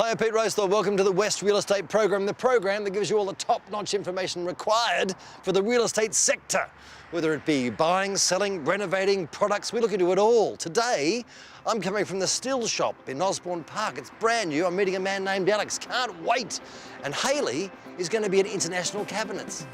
Hi, Pete Rosethorpe. Welcome to the West Real Estate Program, the program that gives you all the top-notch information required for the real estate sector. Whether it be buying, selling, renovating, products, we look into it all. Today, I'm coming from the Stihl shop in Osborne Park. It's brand new. I'm meeting a man named Alex. Can't wait. And Hayley is going to be at International Cabinets.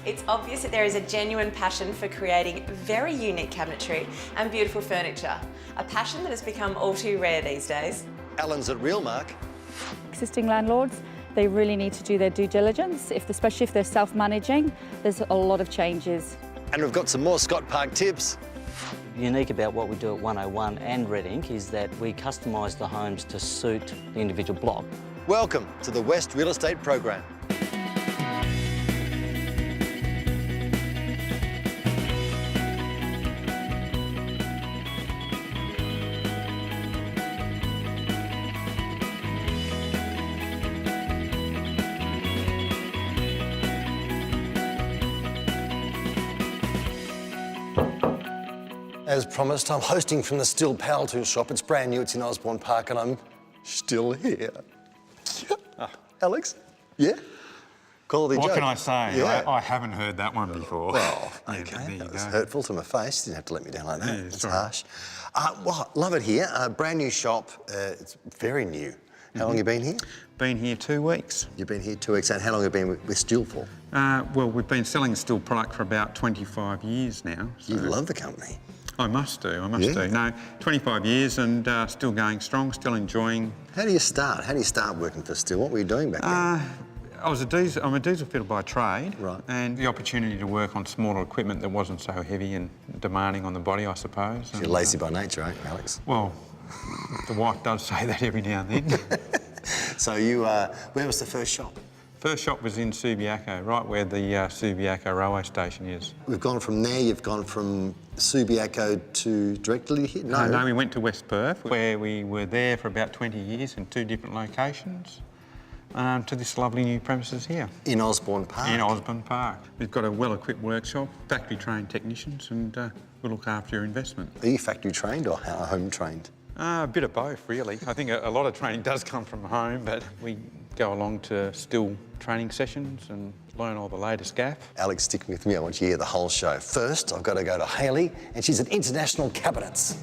It's obvious that there is a genuine passion for creating very unique cabinetry and beautiful furniture, a passion that has become all too rare these days. Allan's at Realmark. Existing landlords, they really need to do their due diligence, especially if they're self-managing. There's a lot of changes. And we've got some more Scott Park tips. Unique about what we do at 101 and Red Ink is that we customise the homes to suit the individual block. Welcome to the West Real Estate Program. As promised, I'm hosting from the Stihl Power Tools shop. It's brand new, it's in Osborne Park, and I'm still here. Alex? Yeah? Quality joke. What can I say? Yeah. I haven't heard that one before. Well, Yeah, okay, there you that was go. hurtful to my face. You didn't have to let me down like that. Yeah, It's sorry. harsh. Well, love it here. Brand new shop. It's very new. How long have you been here? Been here 2 weeks. You've been here 2 weeks. And how long have you been with Stihl for? Well, we've been selling Stihl product for about 25 years now. So You love the company. I must do. No, 25 years and still going strong, still enjoying. How do you start? How do you start working for Stihl? What were you doing back then? I'm a diesel fitter by trade. Right. And the opportunity to work on smaller equipment that wasn't so heavy and demanding on the body, I suppose. You're lazy by nature, aren't you, Alex? Well, the wife does say that every now and then. So you, where was the first shop? First shop was in Subiaco, right where the Subiaco railway station is. We've gone from there, you've gone from Subiaco to directly here? No, we went to West Perth, where we were there for about 20 years in 2 different locations, to this lovely new premises here. In Osborne Park? In Osborne Park. We've got a well-equipped workshop, factory-trained technicians, and we look after your investment. Are you factory trained or home trained? A bit of both, really. I think a lot of training does come from home, but we go along to Stihl training sessions and learn all the latest gaff. Alex, stick with me. I want you to hear the whole show. First, I've got to go to Hayley, and she's at International Cabinets.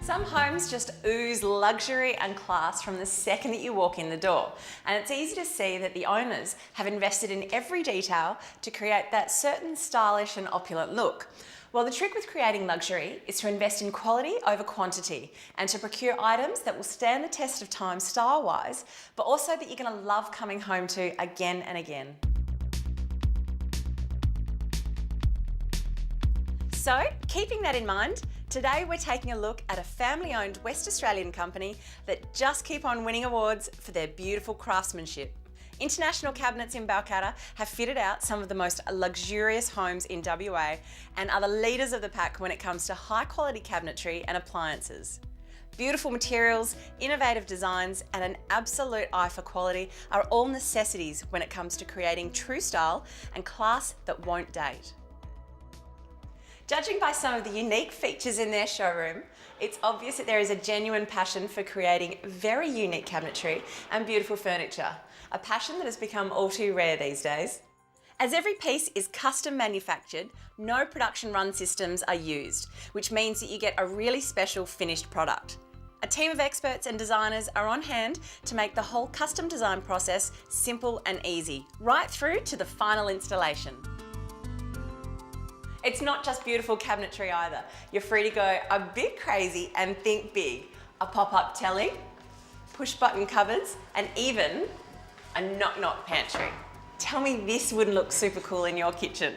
Some homes just ooze luxury and class from the second that you walk in the door. And it's easy to see that the owners have invested in every detail to create that certain stylish and opulent look. Well, the trick with creating luxury is to invest in quality over quantity and to procure items that will stand the test of time style-wise, but also that you're going to love coming home to again and again. So, keeping that in mind, today we're taking a look at a family-owned West Australian company that just keep on winning awards for their beautiful craftsmanship. International Cabinets in Balcatta have fitted out some of the most luxurious homes in WA and are the leaders of the pack when it comes to high quality cabinetry and appliances. Beautiful materials, innovative designs and an absolute eye for quality are all necessities when it comes to creating true style and class that won't date. Judging by some of the unique features in their showroom, it's obvious that there is a genuine passion for creating very unique cabinetry and beautiful furniture, a passion that has become all too rare these days. As every piece is custom manufactured, no production run systems are used, which means that you get a really special finished product. A team of experts and designers are on hand to make the whole custom design process simple and easy, right through to the final installation. It's not just beautiful cabinetry either. You're free to go a bit crazy and think big. A pop-up telly, push-button cupboards, and even a knock-knock pantry. Tell me this wouldn't look super cool in your kitchen.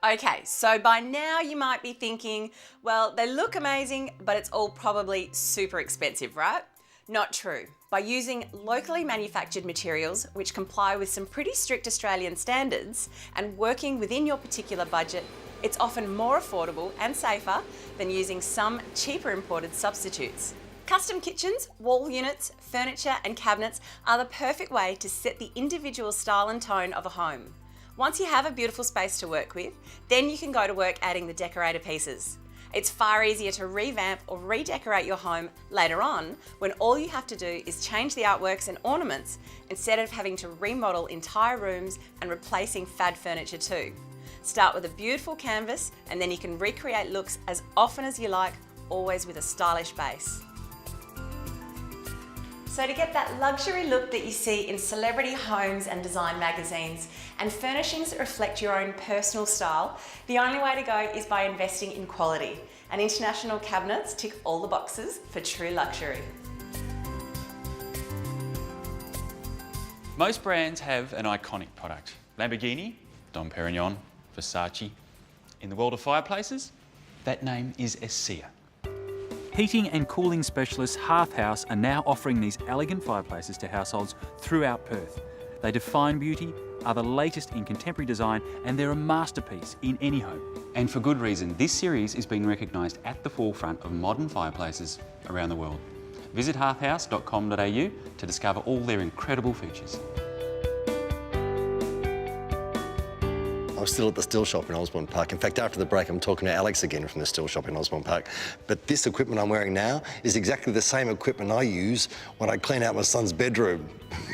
Okay, so by now you might be thinking, well, they look amazing, but it's all probably super expensive, right? Not true. By using locally manufactured materials which comply with some pretty strict Australian standards and working within your particular budget, it's often more affordable and safer than using some cheaper imported substitutes. Custom kitchens, wall units, furniture and cabinets are the perfect way to set the individual style and tone of a home. Once you have a beautiful space to work with, then you can go to work adding the decorator pieces. It's far easier to revamp or redecorate your home later on when all you have to do is change the artworks and ornaments instead of having to remodel entire rooms and replacing fad furniture too. Start with a beautiful canvas and then you can recreate looks as often as you like, always with a stylish base. So to get that luxury look that you see in celebrity homes and design magazines and furnishings that reflect your own personal style, the only way to go is by investing in quality. And International Cabinets tick all the boxes for true luxury. Most brands have an iconic product. Lamborghini, Dom Perignon, Versace. In the world of fireplaces, that name is Essia. Heating and cooling specialists Half House are now offering these elegant fireplaces to households throughout Perth. They define beauty, are the latest in contemporary design, and they're a masterpiece in any home. And for good reason. This series is being recognised at the forefront of modern fireplaces around the world. Visit halfhouse.com.au to discover all their incredible features. I'm still at the Stihl shop in Osborne Park. In fact, after the break, I'm talking to Alex again from the Stihl shop in Osborne Park. But this equipment I'm wearing now is exactly the same equipment I use when I clean out my son's bedroom.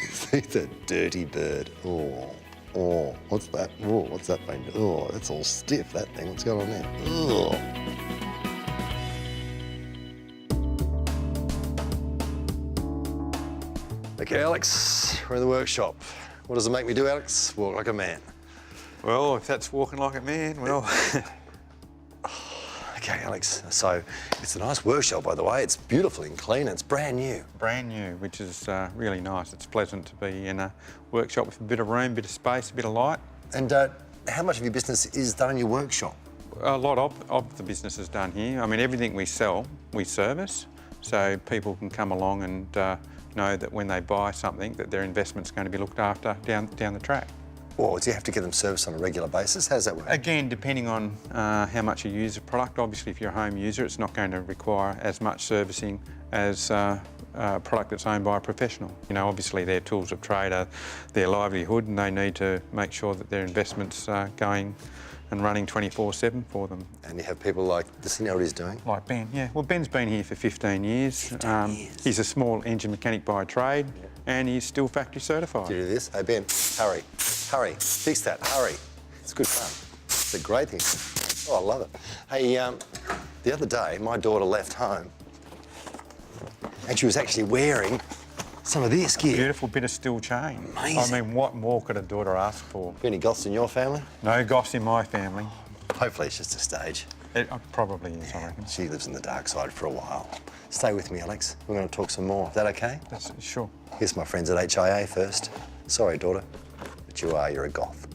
See the dirty bird. Oh, what's that? Oh, what's that thing? Oh, that's all stiff, that thing. What's going on there? Oh. Okay, Alex, we're in the workshop. What does it make me do, Alex? Walk like a man. Well, if that's walking like a man, well... Okay, Alex, so it's a nice workshop, by the way. It's beautiful and clean. It's brand new. Brand new, which is really nice. It's pleasant to be in a workshop with a bit of room, a bit of space, a bit of light. And how much of your business is done in your workshop? A lot of the business is done here. I mean, everything we sell, we service, so people can come along and know that when they buy something, that their investment's going to be looked after down the track. Or do you have to get them serviced on a regular basis? How does that work? Again, depending on how much you use the product. Obviously, if you're a home user, it's not going to require as much servicing as a product that's owned by a professional. You know, obviously their tools of trade are their livelihood, and they need to make sure that their investments are going and running 24/7 for them. And you have people like, does he know what he's doing? Like Ben, yeah. Well, Ben's been here for 15 years. 15 years. He's a small engine mechanic by trade, and he's still factory certified. Do you do this? Hey, Ben, hurry, hurry, fix that, hurry. It's good fun. It's a great thing. Oh, I love it. Hey, the other day, my daughter left home, and she was actually wearing some of this gear. Beautiful bit of steel chain. Amazing. I mean, what more could a daughter ask for? Any goths in your family? No goss in my family. Hopefully it's just a stage. It probably is, I reckon. She lives in the dark side for a while. Stay with me, Alex. We're going to talk some more. Is that okay? That's, sure. Here's my friends at HIA first. Sorry, daughter, but you're a goth.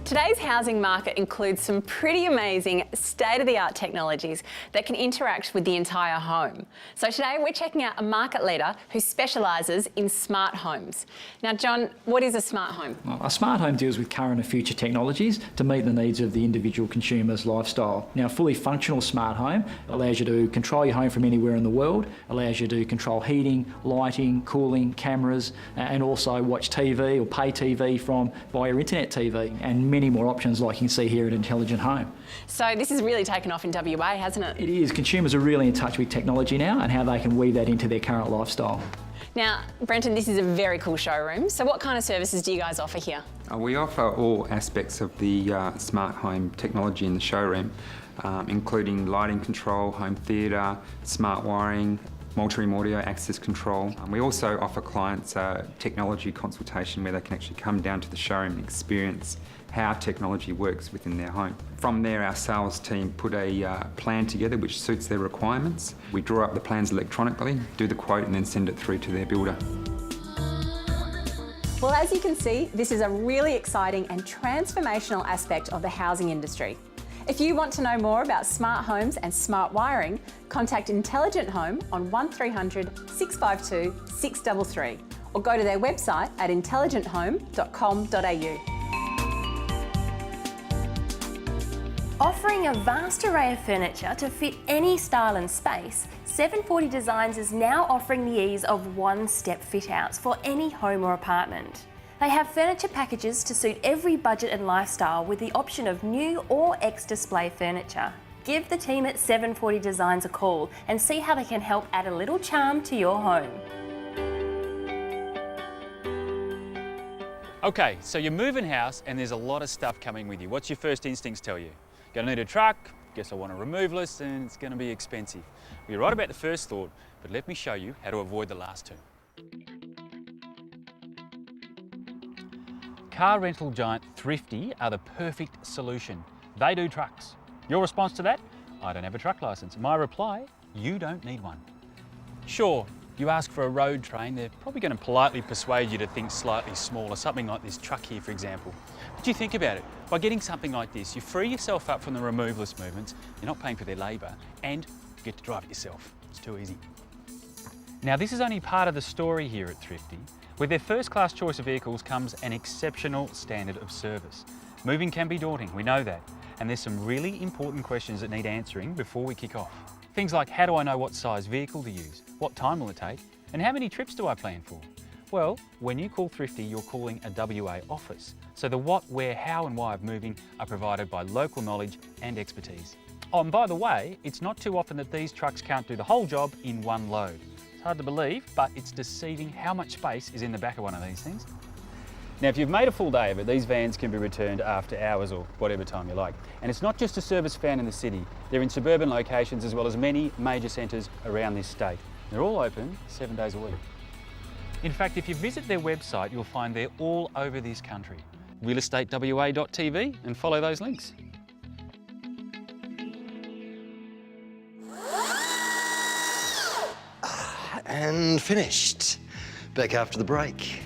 Today's housing market includes some pretty amazing state-of-the-art technologies that can interact with the entire home. So today we're checking out a market leader who specialises in smart homes. Now, John, what is a smart home? Well, a smart home deals with current and future technologies to meet the needs of the individual consumer's lifestyle. Now, a fully functional smart home allows you to control your home from anywhere in the world, allows you to control heating, lighting, cooling, cameras, and also watch TV or pay TV from via internet TV, and many more options like you can see here at Intelligent Home. So this has really taken off in WA, hasn't it? It is. Consumers are really in touch with technology now and how they can weave that into their current lifestyle. Now, Brenton, this is a very cool showroom. So what kind of services do you guys offer here? We offer all aspects of the smart home technology in the showroom, including lighting control, home theatre, smart wiring, multi-room audio access control. We also offer clients technology consultation where they can actually come down to the showroom and experience how technology works within their home. From there, our sales team put a plan together which suits their requirements. We draw up the plans electronically, do the quote and then send it through to their builder. Well, as you can see, this is a really exciting and transformational aspect of the housing industry. If you want to know more about smart homes and smart wiring, contact Intelligent Home on 1300 652 633 or go to their website at intelligenthome.com.au. Offering a vast array of furniture to fit any style and space, 740 Designs is now offering the ease of one-step fit-outs for any home or apartment. They have furniture packages to suit every budget and lifestyle with the option of new or ex-display furniture. Give the team at 740 Designs a call and see how they can help add a little charm to your home. Okay, so you're moving house and there's a lot of stuff coming with you. What's your first instincts tell you? Gonna need a truck, guess I want a removalist, and it's gonna be expensive. Well, you're right about the first thought, but let me show you how to avoid the last two. Car rental giant Thrifty are the perfect solution. They do trucks. Your response to that? I don't have a truck licence. My reply? You don't need one. Sure, you ask for a road train, they're probably going to politely persuade you to think slightly smaller, something like this truck here, for example. But you think about it, by getting something like this, you free yourself up from the removalist movements, you're not paying for their labour, and you get to drive it yourself. It's too easy. Now, this is only part of the story here at Thrifty. With their first-class choice of vehicles comes an exceptional standard of service. Moving can be daunting, we know that, and there's some really important questions that need answering before we kick off. Things like, how do I know what size vehicle to use? What time will it take? And how many trips do I plan for? Well, when you call Thrifty, you're calling a WA office. So the what, where, how and why of moving are provided by local knowledge and expertise. Oh, and by the way, it's not too often that these trucks can't do the whole job in one load. It's hard to believe, but it's deceiving how much space is in the back of one of these things. Now, if you've made a full day of it, these vans can be returned after hours or whatever time you like. And it's not just a service found in the city. They're in suburban locations as well as many major centres around this state. They're all open 7 days a week. In fact, if you visit their website, you'll find they're all over this country. realestatewa.tv and follow those links. And finished. Back after the break.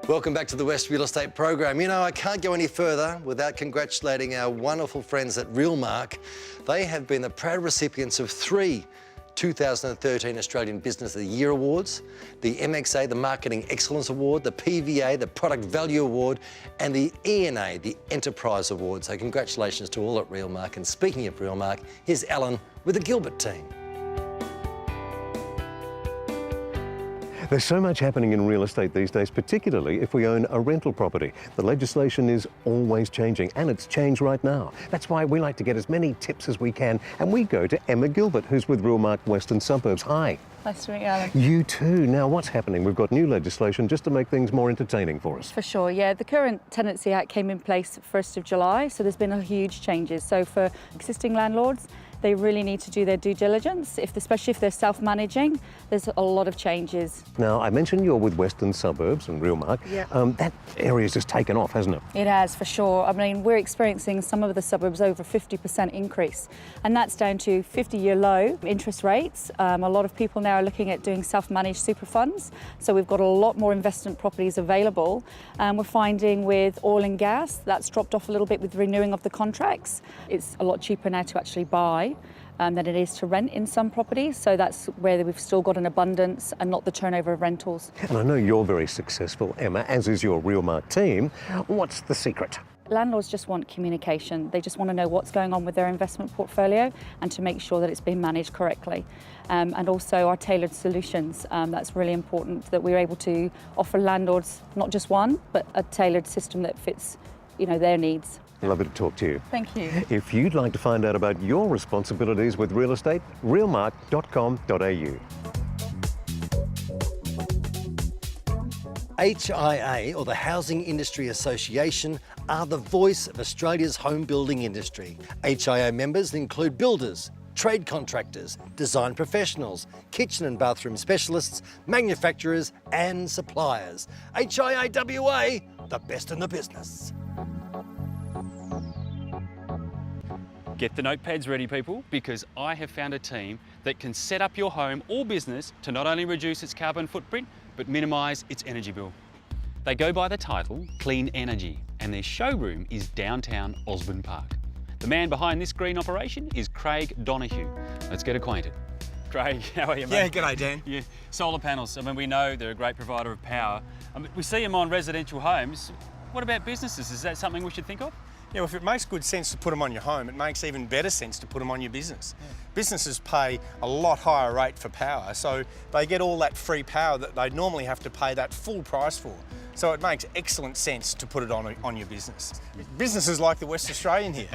Welcome back to the West Real Estate Program. You know, I can't go any further without congratulating our wonderful friends at Realmark. They have been the proud recipients of 3 2013 Australian Business of the Year Awards, the MXA, the Marketing Excellence Award, the PVA, the Product Value Award, and the ENA, the Enterprise Award. So congratulations to all at Realmark. And speaking of Realmark, here's Allan with the Gilbert team. There's so much happening in real estate these days, particularly if we own a rental property. The legislation is always changing, and it's changed right now. That's why we like to get as many tips as we can, and we go to Emma Gilbert, who's with Realmark Western Suburbs. Hi. Nice to meet you, Allan. You too. Now, what's happening? We've got new legislation just to make things more entertaining for us. For sure, yeah. The current Tenancy Act came in place 1st of July, so there's been a huge changes. So for existing landlords, they really need to do their due diligence, especially if they're self-managing. There's a lot of changes. Now, I mentioned you're with Western Suburbs and Realmark. Yeah. That area's just taken off, hasn't it? It has, for sure. I mean, we're experiencing some of the suburbs over 50% increase, and that's down to 50-year low interest rates. A lot of people now are looking at doing self-managed super funds, so we've got a lot more investment properties available. We're finding with oil and gas, that's dropped off a little bit with renewing of the contracts. It's a lot cheaper now to actually buy than it is to rent in some properties, so that's where we've still got an abundance and not the turnover of rentals. And I know you're very successful, Emma, as is your Realmark team. What's the secret? Landlords just want communication. They just want to know what's going on with their investment portfolio and to make sure that it's being managed correctly. And also our tailored solutions. That's really important, that we're able to offer landlords not just one, but a tailored system that fits, their needs. Lovely to talk to you. Thank you. If you'd like to find out about your responsibilities with real estate, realmark.com.au. HIA, or the Housing Industry Association, are the voice of Australia's home building industry. HIA members include builders, trade contractors, design professionals, kitchen and bathroom specialists, manufacturers and suppliers. HIA WA, the best in the business. Get the notepads ready, people, because I have found a team that can set up your home or business to not only reduce its carbon footprint, but minimise its energy bill. They go by the title Clean Energy, and their showroom is downtown Osborne Park. The man behind this green operation is Craig Donoghue. Let's get acquainted. Craig, how are you, mate? Yeah, g'day, Dan. Yeah, solar panels. I mean, we know they're a great provider of power. We see them on residential homes. What about businesses? Is that something we should think of? Yeah, well, if it makes good sense to put them on your home, it makes even better sense to put them on your business. Yeah. Businesses pay a lot higher rate for power, so they get all that free power that they normally have to pay that full price for. So it makes excellent sense to put it on your business. Businesses like the West Australian here.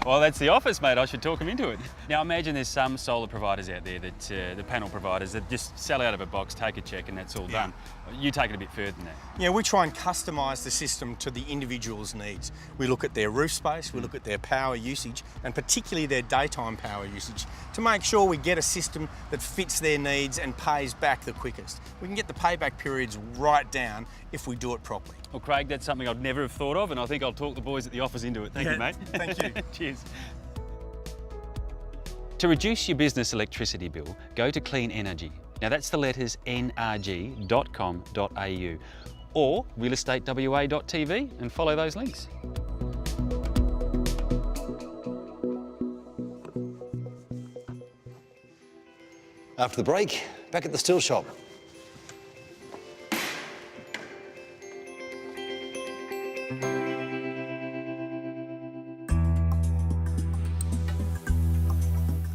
Well, that's the office, mate. I should talk them into it. Now, imagine there's some solar providers out there that, the panel providers, that just sell out of a box, take a check, and that's all done. You take it a bit further than that. Yeah, we try and customise the system to the individual's needs. We look at their roof space, we look at their power usage, and particularly their daytime power usage, to make sure we get a system that fits their needs and pays back the quickest. We can get the payback periods right down if we do it properly. Well, Craig, that's something I'd never have thought of, and I think I'll talk the boys at the office into it. Thank you, mate. Thank you. Cheers. To reduce your business electricity bill, go to Clean Energy. Now that's the letters nrg.com.au or realestatewa.tv and follow those links. After the break, back at the Stihl shop.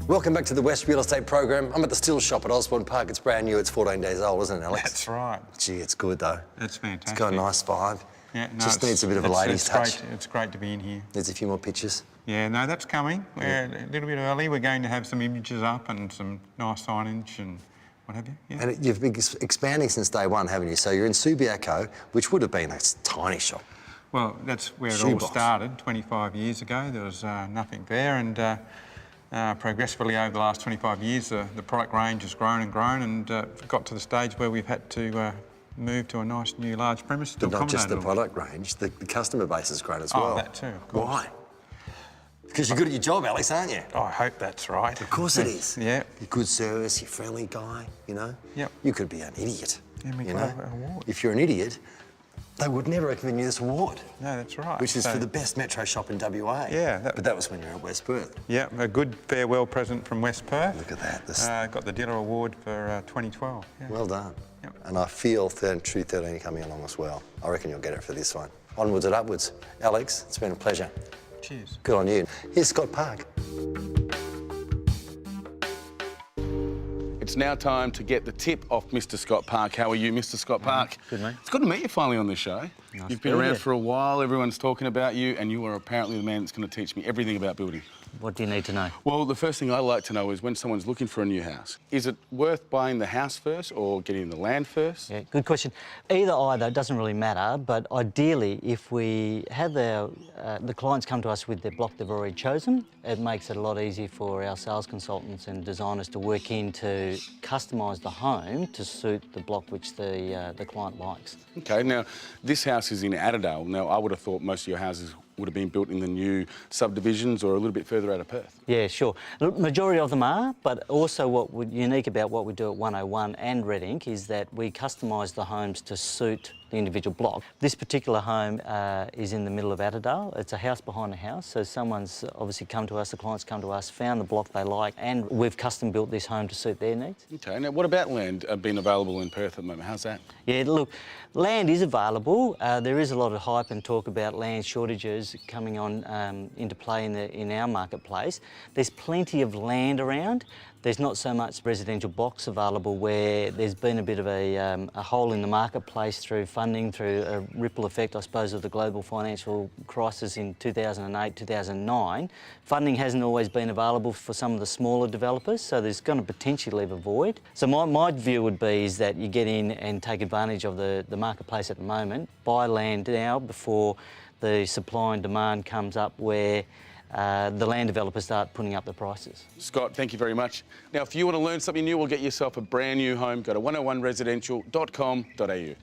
Welcome back to the West Real Estate Program. I'm at the Stihl shop at Osborne Park. It's brand new. It's 14 days old, isn't it, Alex? That's right. Gee, it's good though. It's fantastic. It's got a nice vibe. Yeah, no, just needs a bit of a ladies' touch. It's great to be in here. Needs a few more pictures. Yeah, no, that's coming. We're a little bit early. We're going to have some images up and some nice signage and what have you. Yeah. And you've been expanding since day one, haven't you? So you're in Subiaco, which would have been a tiny shop. Well, that's where it all started 25 years ago. There was nothing there, and progressively over the last 25 years, the product range has grown and grown, and got to the stage where we've had to move to a nice new large premise. But not just the product range, the customer base has grown as well. Oh, that too, of course. Why? Because you're good at your job, Alex, aren't you? Oh, I hope that's right. Of course it is. Yeah. You're good service, you're a friendly guy, you know? Yep. You could be an idiot, Yeah, we you got know? an award. If you're an idiot, they would never have given you this award. No, that's right. Which is for the best metro shop in WA. Yeah. But that was when you were at West Perth. Yeah, a good farewell present from West Perth. Look at that. Got the Dealer Award for 2012. Yeah. Well done. Yep. And I feel True 13 coming along as well. I reckon you'll get it for this one. Onwards and upwards. Alex, it's been a pleasure. Cheers. Good on you. Here's Scott Park. It's now time to get the tip off Mr. Scott Park. How are you, Mr. Scott Park? Good, mate. It's good to meet you finally on this show. Nice You've been to be around here. for a while, everyone's talking about you, and you are apparently the man that's going to teach me everything about building. What do you need to know? Well, the first thing I'd like to know is when someone's looking for a new house, is it worth buying the house first or getting the land first? Yeah, good question. Either, it doesn't really matter, but ideally, if we have the clients come to us with their block they've already chosen, it makes it a lot easier for our sales consultants and designers to work in to customise the home to suit the block which the client likes. Okay, now, this house is in Adderale. Now, I would have thought most of your houses would have been built in the new subdivisions or a little bit further out of Perth. Yeah, sure. The majority of them are, but also what's unique about what we do at 101 and Red Ink is that we customise the homes to suit the individual block. This particular home is in the middle of Adderale. It's a house behind a house, so someone's obviously come to us, the client's come to us, found the block they like, and we've custom built this home to suit their needs. Okay, now what about land being available in Perth at the moment? How's that? Yeah, look, land is available. There is a lot of hype and talk about land shortages coming on into play in our marketplace. There's plenty of land around. There's not so much residential blocks available where there's been a bit of a hole in the marketplace through funding, through a ripple effect, I suppose, of the global financial crisis in 2008, 2009. Funding hasn't always been available for some of the smaller developers, so there's going to potentially leave a void. So my view would be is that you get in and take advantage of the marketplace at the moment, buy land now before the supply and demand comes up where the land developers start putting up the prices. Scott, thank you very much. Now, if you want to learn something new or get yourself a brand new home, go to 101residential.com.au.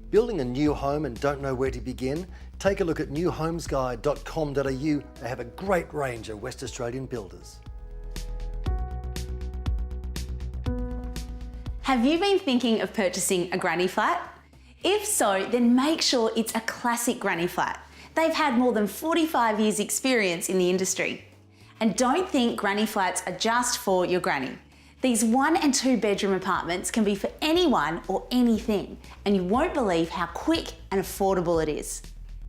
Building a new home and don't know where to begin? Take a look at newhomesguide.com.au. They have a great range of West Australian builders. Have you been thinking of purchasing a granny flat? If so, then make sure it's a classic granny flat. They've had more than 45 years experience in the industry. And don't think granny flats are just for your granny. These 1 and 2 bedroom apartments can be for anyone or anything, and you won't believe how quick and affordable it is.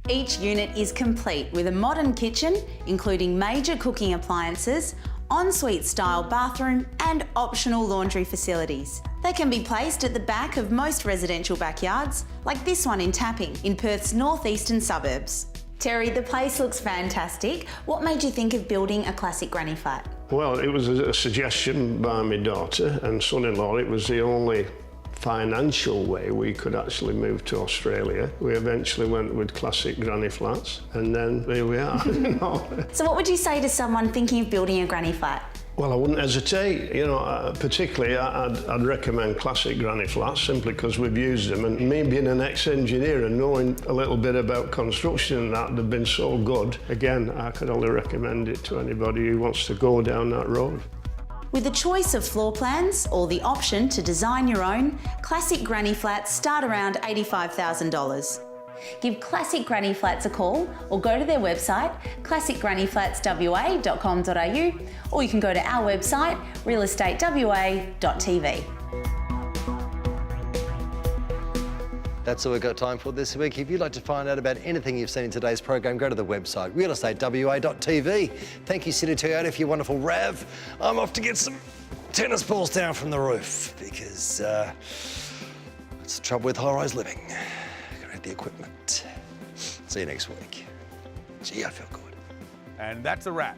Each unit is complete with a modern kitchen, including major cooking appliances, ensuite style bathroom and optional laundry facilities. They can be placed at the back of most residential backyards, like this one in Tapping, in Perth's northeastern suburbs. Terry, the place looks fantastic. What made you think of building a classic granny flat? Well, it was a suggestion by my daughter and son-in-law. It was the only financial way we could actually move to Australia. We eventually went with classic granny flats, and then here we are. So what would you say to someone thinking of building a granny flat? Well, I wouldn't hesitate. You know, particularly I'd recommend classic granny flats simply because we've used them. And me being an ex-engineer and knowing a little bit about construction and that, they've been so good. Again, I could only recommend it to anybody who wants to go down that road. With a choice of floor plans or the option to design your own, classic granny flats start around $85,000. Give Classic Granny Flats a call or go to their website classicgrannyflatswa.com.au, or you can go to our website realestatewa.tv. That's all we've got time for this week. If you'd like to find out about anything you've seen in today's program, go to the website realestatewa.tv. Thank you, City Toyota, for your wonderful RAV. I'm off to get some tennis balls down from the roof because that's the trouble with high-rise living. Gotta have the equipment. See you next week. Gee, I feel good. And that's a wrap.